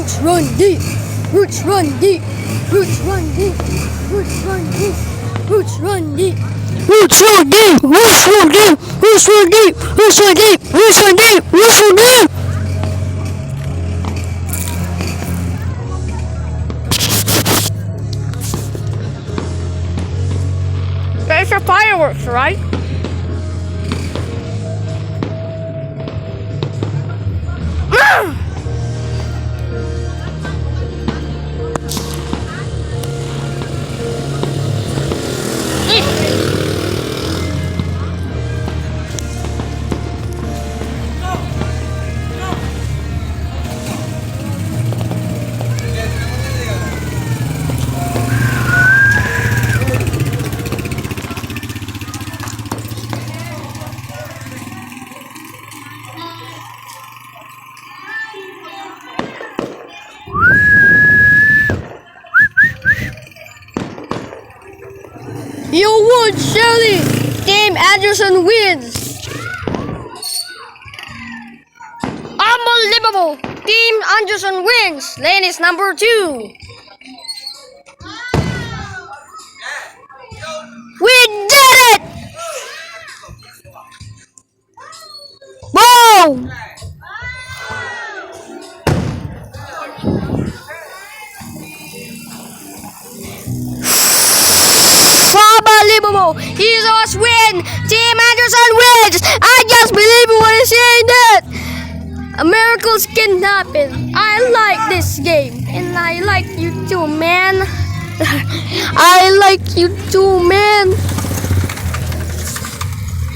Roots run deep. Roots run deep. Roots run deep. Roots run deep. Roots run deep. Roots run deep. Roots run deep. Roots run deep. Roots run deep. Roots run deep. Roots run deep. There's your fireworks, right? You won, Shelly! Team Anderson wins! Unbelievable! Team Anderson wins! Lane is number 2. We did it! Boom! Unbelievable! Jesus win! Team Anderson wins! I just believe when I say that! Miracles can happen. I like this game. And I like you too, man. I like you too, man.